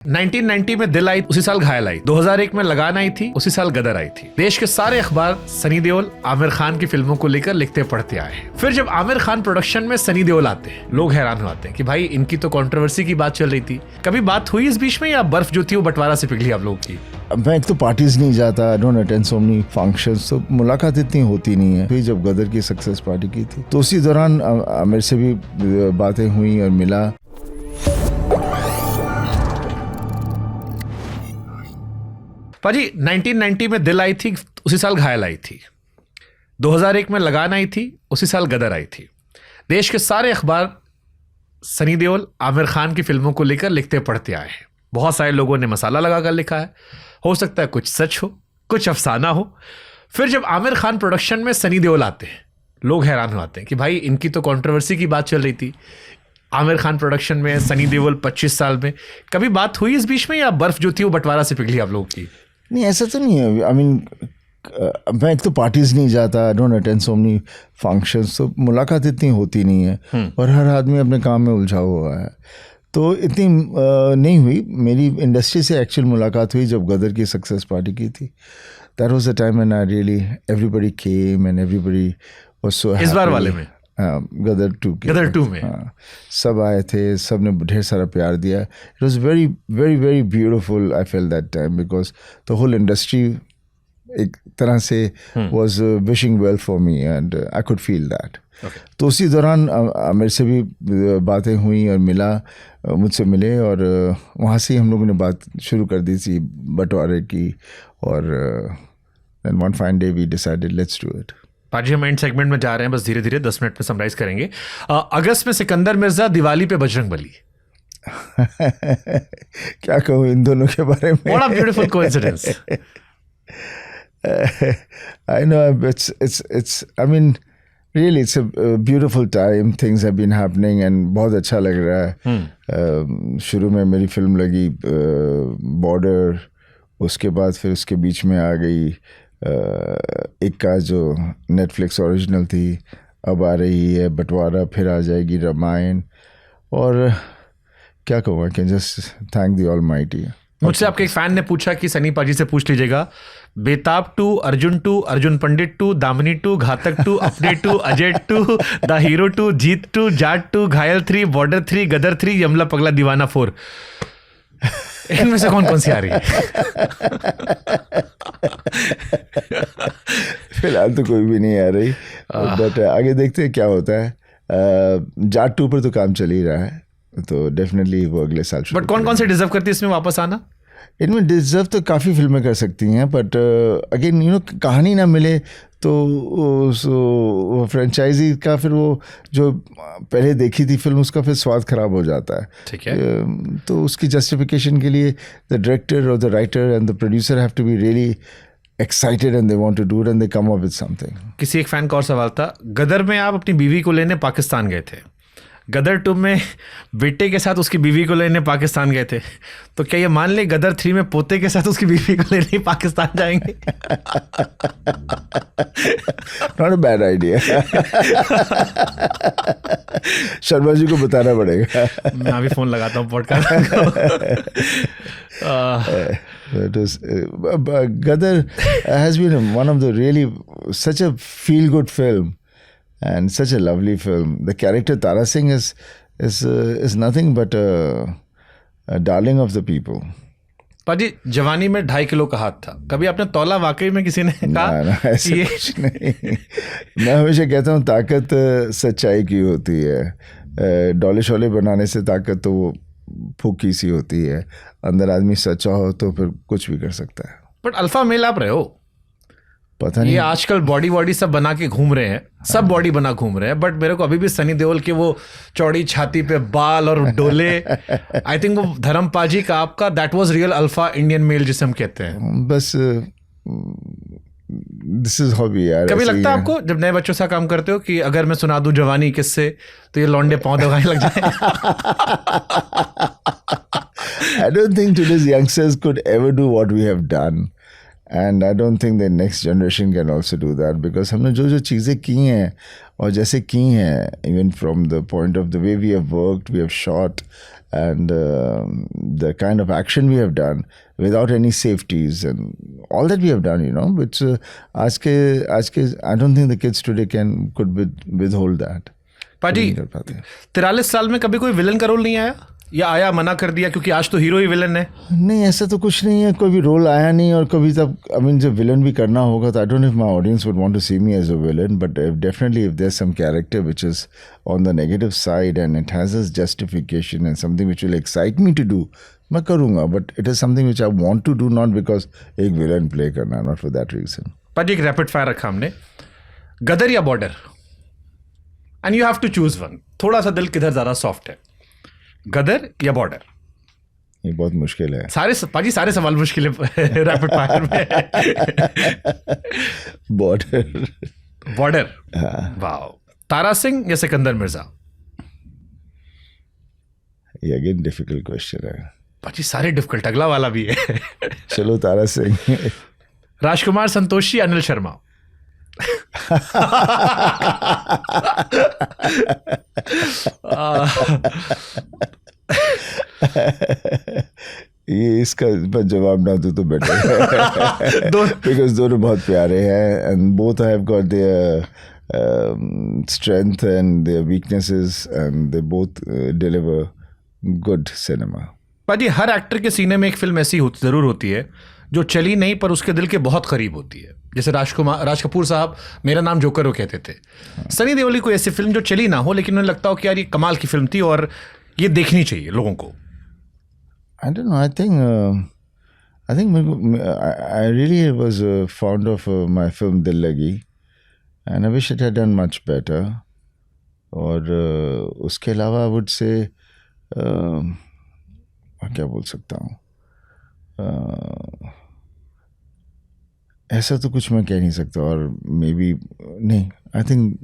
1990 में दिल आई, उसी साल घायल आई। 2001 में लगान आई थी, उसी साल गदर आई थी। देश के सारे अखबार सनी देओल, आमिर खान की फिल्मों को लेकर लिखते पढ़ते आए हैं। फिर जब आमिर खान प्रोडक्शन में सनी देओल आते हैं, लोग हैरान हो आते हैं कि भाई इनकी तो कंट्रोवर्सी की बात चल रही थी। कभी बात हुई इस बीच में, या बर्फ जो थी वो बंटवारा से पिघली आप लोगों की? मैं एक तो पार्टीज नहीं जाता, don't attend so many functions, तो मुलाकात इतनी होती नहीं है। फिर जब गदर की सक्सेस पार्टी की थी तो उसी दौरान आमिर से भी बातें हुई और मिला। पाजी 1990 में दिल आई थी, उसी साल घायल आई थी। 2001 में लगान आई थी, उसी साल गदर आई थी। देश के सारे अखबार सनी देओल, आमिर खान की फिल्मों को लेकर लिखते पढ़ते आए हैं। बहुत सारे लोगों ने मसाला लगाकर लिखा है। हो सकता है कुछ सच हो, कुछ अफसाना हो। फिर जब आमिर खान प्रोडक्शन में सनी देओल आते हैं, लोग हैरान हो आते हैं कि भाई इनकी तो कंट्रोवर्सी की बात चल रही थी। आमिर खान प्रोडक्शन में सनी देओल 25 साल में। कभी बात हुई इस बीच में, या बर्फ जो थी वो बंटवारा से पिघली आप लोगों की? नहीं, ऐसा तो नहीं है। आई मीन मैं एक तो पार्टीज नहीं जाता, don't attend so many functions, तो मुलाकात इतनी होती नहीं है और हर आदमी अपने काम में उलझा हुआ है, तो इतनी नहीं हुई। मेरी इंडस्ट्री से एक्चुअल मुलाकात हुई जब गदर की सक्सेस पार्टी की थी। That was the time when I really everybody came and everybody was so happy. इस बार वाले में गदर 2 में हाँ, सब आए थे, सब ने ढेर सारा प्यार दिया। It was very very very beautiful. I fell that time because the whole industry एक तरह से was wishing well for me and I could feel that. तो उसी दौरान मेरे से भी बातें हुई और मिला, मुझसे मिले, और वहाँ से ही हम लोगों ने बात शुरू कर दी थी बंटवारे की। और then one fine day we decided let's do it। पाजी हम एंड सेगमेंट में जा रहे हैं, बस धीरे धीरे 10 मिनट में समराइज करेंगे। अगस्त में सिकंदर मिर्जा, दिवाली पे बजरंग बली। क्या कहूँ इन दोनों के बारे में। What a beautiful coincidence। I know it's I mean really it's a beautiful time, things have been happening and बहुत अच्छा लग रहा है। शुरू में मेरी फिल्म लगी बॉर्डर, उसके बाद फिर उसके बीच में आ गई एक का जो नेटफ्लिक्स ओरिजिनल थी, अब आ रही है बंटवारा, फिर आ जाएगी रामायण। और क्या कहूँ, I can just thank the almighty. मुझसे आपके एक फैन ने पूछा कि सनी पाजी से पूछ लीजिएगा, बेताब 2, अर्जुन 2, अर्जुन पंडित 2, दामिनी 2, घातक 2, अपने 2, अजय 2, द हीरो 2, जीत 2, जाट 2, घायल 3, बॉर्डर 3, गदर 3, यमला पगला दीवाना 4। इनमें से कौन कौन सी आ रही है? फिलहाल तो कोई भी नहीं आ रही, बट आगे देखते हैं क्या होता है। जाट 2 पर तो काम चल ही रहा है, तो डेफिनेटली वो अगले साल। बट कौन कौन से डिजर्व करती है इसमें वापस आना? इनमें डिजर्व तो काफ़ी फिल्में कर सकती हैं, बट अगेन कहानी ना मिले तो फ्रेंचाइजी का फिर वो जो पहले देखी थी फिल्म उसका फिर स्वाद खराब हो जाता है। ठीक है। तो उसकी जस्टिफिकेशन के लिए द डायरेक्टर और the writer and the producer have to be really excited and they want to do it and they come up with something. किसी एक फैन का और सवाल था, गदर में आप अपनी बीवी को लेने पाकिस्तान गए थे, गदर 2 में बेटे के साथ उसकी बीवी को लेने पाकिस्तान गए थे, तो क्या ये मान ले गदर 3 में पोते के साथ उसकी बीवी को लेने पाकिस्तान जाएंगे? Not a bad idea. Sharma ji को बताना पड़ेगा। मैं अभी फोन लगाता हूँ पॉडकास्ट को। गदर has been one of the really such a feel good film and such a lovely film. The character Tara Singh is nothing but a darling of the people. पाजी जवानी में 2.5 किलो का हाथ था, कभी आपने तौला वाकई में किसी ने कहा? ना, ऐसा कुछ नहीं। मैं हमेशा कहता हूँ ताकत सच्चाई की होती है। डोले शोले बनाने से ताकत तो वो फूकी सी होती है, अंदर आदमी सच्चा हो तो फिर कुछ भी कर सकता है। बट अल्फा मेल आप रहे हो, पता नहीं। ये आजकल बॉडी सब बना के घूम रहे हैं, सब बॉडी बना घूम रहे हैं, बट मेरे को अभी भी सनी देओल के वो चौड़ी छाती पे बाल और डोले, आई थिंक वो धर्म पाजी का आपका that was real alpha Indian male जिसे हम कहते हैं। बस दिस इज हॉबी यार। कभी लगता है आपको जब नए बच्चों से काम करते हो कि अगर मैं सुना दूं जवानी किससे तो ये लौंडे पांव दबाने लग जाए? I don't think today's youngsters could ever do what we have done. And I don't think the next generation can also do that, because हमने जो जो चीज़ें की हैं और जैसे की हैं, even from the point of the way we have worked, we have shot, and the kind of action we have done without any safeties and all that we have done, which आज के I don't think the kids today could withhold that. पाजी 43 साल में कभी कोई villain का role नहीं आया, या आया मना कर दिया क्योंकि आज तो हीरो ही विलन है? नहीं, ऐसा तो कुछ नहीं है, कोई भी रोल आया नहीं। और कभी तब जब विलन भी करना होगा तो I don't know if my audience would want to see me as a villain, but definitely if there is some character which is on the negative side and it has its justification and something which will excite me to do, मैं करूँगा, but it is something which I want to do, not because एक villain play करना, not for that reason. पर एक rapid fire रखा हमने, गदर या Border, and you have to choose one. थोड़ा सा दिल किधर ज़्यादा सॉफ्ट है, गदर या बॉर्डर? ये बहुत मुश्किल है पाजी, सारे सवाल मुश्किल है रैपिड फायर में। बॉर्डर। वाह। तारा सिंह या सिकंदर मिर्जा? ये अगेन डिफिकल्ट क्वेश्चन है पाजी, सारे डिफिकल्ट, अगला वाला भी है। चलो तारा सिंह। राजकुमार संतोषी, अनिल शर्मा? ये इसका जवाब ना दो तो बेटर है, बिकॉज दोनों बहुत प्यारे हैं and both have got their strength and their weaknesses and they both deliver good cinema. पाजी, हर एक्टर के सीने में एक फिल्म ऐसी जरूर होती है जो चली नहीं पर उसके दिल के बहुत करीब होती है। जैसे राज कपूर साहब मेरा नाम जोकर वो कहते थे। सनी देओल की कोई ऐसी फिल्म जो चली ना हो लेकिन उन्हें लगता हो कि यार ये कमाल की फिल्म थी और ये देखनी चाहिए लोगों को? I don't know. I think I really was fond of my film Dil Lagi, and I wish it had done much better. और उसके अलावा I would say क्या बोल सकता हूँ, ऐसा तो कुछ मैं कह नहीं सकता, और मे बी नहीं, I think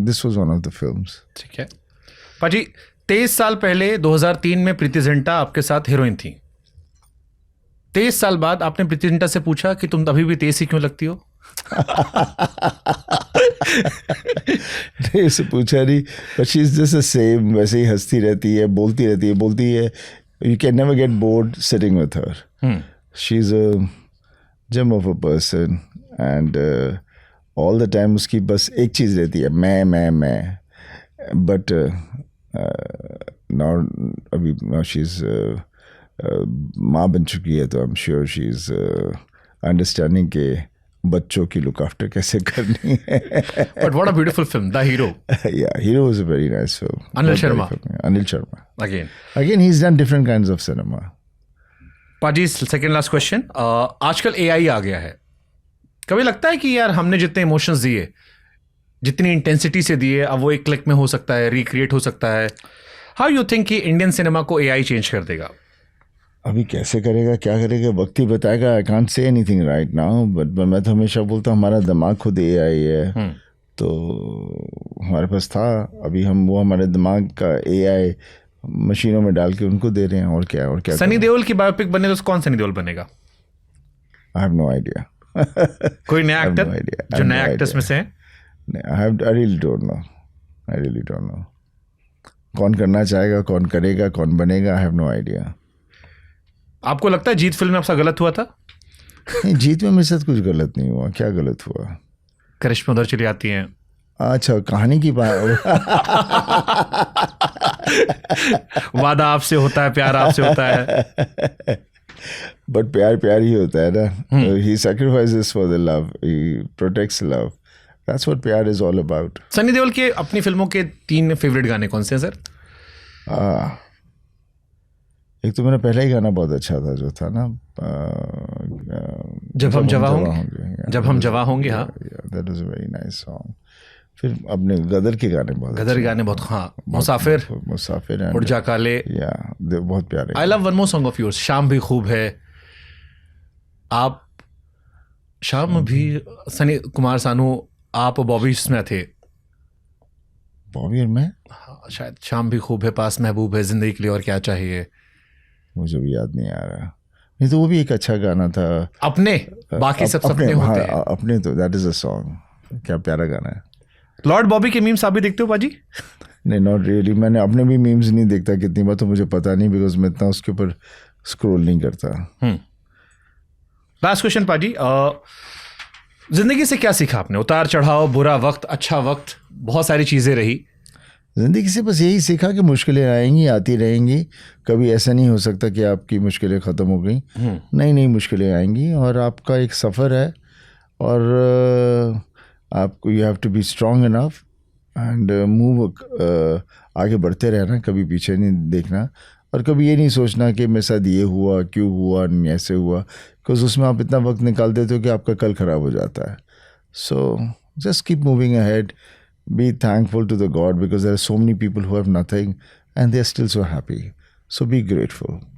this was one of the films. ठीक है पाजी, 23 साल पहले 2003 में प्रीति जिंटा आपके साथ हीरोइन थी। 23 साल बाद आपने प्रीति जिंटा से पूछा कि तुम अभी भी 23 ही क्यों लगती हो? नहीं, उससे पूछा नहीं, but she is just the same, वैसे ही हंसती रहती है, बोलती है। You can never get bored sitting with her. She's a gem of a person, and all the time उसकी बस एक चीज़ रहती है, मैं. But now she's माँ बन चुकी है, तो I'm sure she's understanding के बच्चों की लुक आफ्टर कैसे करनी है। But what a beautiful film, The Hero. Yeah, Hero was a very nice film. Anil Sharma. Again, he's done different kinds of cinema. पाजी, सेकेंड लास्ट क्वेश्चन, आजकल AI आ गया है, कभी लगता है कि यार हमने जितने इमोशंस दिए, जितनी इंटेंसिटी से दिए, अब वो एक क्लिक में हो सकता है, रिक्रिएट हो सकता है? हाउ यू थिंक कि इंडियन सिनेमा को AI चेंज कर देगा? अभी कैसे करेगा, क्या करेगा, वक्त ही बताएगा। I can't say anything right now, but मैं तो हमेशा बोलता हूँ हमारा दिमाग खुद AI है। तो हमारे पास था, अभी हम वो हमारे दिमाग का AI मशीनों में डाल के उनको दे रहे हैं, और क्या। सनी देओल की बायोपिक बने तो कौन सनी देओल बनेगा? I have no idea. कोई नया एक्टर जो नया एक्टर्स में से है? आई रियली डोंट नो कौन करना चाहेगा, कौन करेगा, कौन बनेगा, आई हैव नो आइडिया। आपको लगता है जीत फिल्म में आपसा गलत हुआ था? नहीं, जीत में मेरे साथ कुछ गलत नहीं हुआ। क्या गलत हुआ? करिश्मा उधर चली आती हैं। अच्छा, कहानी की बात। वादा आपसे होता है, प्यार आपसे होता है। बट प्यार ही होता है ना। He sacrifices for the love, he protects love, that's what प्यार is all about. Sunny Deol के अपनी फिल्मों के 3 फेवरेट गाने कौन से हैं सर? एक तो मेरा पहला ही गाना बहुत अच्छा था, जो था ना, जब हम जवा होंगे। हाँ, that was a very nice song. फिर अपने गदर के गाने बहुत, हाँ, मुसाफिर, उड़ जा काले, बहुत प्यारे। I love one more song of yours, शाम भी खूब है। आप शाम भी, सनी कुमार सानू, आप बॉबी इसमें थे। बॉबी और मैं? हाँ, शायद शाम भी खूब है, पास महबूब है, जिंदगी के लिए और क्या चाहिए, मुझे भी याद नहीं आ रहा। नहीं तो वो भी एक अच्छा गाना था। अपने बाकी सब सपने होते हैं। अपने तो दैट इज अ सॉन्ग, क्या प्यारा गाना है। लॉर्ड बॉबी के मीम्स आप भी देखते हो पाजी? नहीं, नॉट रियली। मैंने अपने भी मीम्स नहीं देखता कितनी बार, तो मुझे पता नहीं, बिकॉज मैं इतना उसके ऊपर स्क्रॉल नहीं करता। लास्ट क्वेश्चन पाजी, जिंदगी से क्या सीखा आपने? उतार चढ़ाव, बुरा वक्त, अच्छा वक्त, बहुत सारी चीजें रही। ज़िंदगी से बस यही सीखा कि मुश्किलें आएंगी, आती रहेंगी। कभी ऐसा नहीं हो सकता कि आपकी मुश्किलें ख़त्म हो गई। नई नई मुश्किलें आएंगी और आपका एक सफ़र है, और आपको you have to be strong enough and move, आगे बढ़ते रहना, कभी पीछे नहीं देखना, और कभी ये नहीं सोचना कि मेरे साथ ये हुआ, क्यों हुआ, नहीं ऐसे हुआ, बिकॉज उसमें आप इतना वक्त निकाल देते हो कि आपका कल ख़राब हो जाता है। So just keep moving ahead, be thankful to the God, because there are so many people who have nothing and they are still so happy. So be grateful.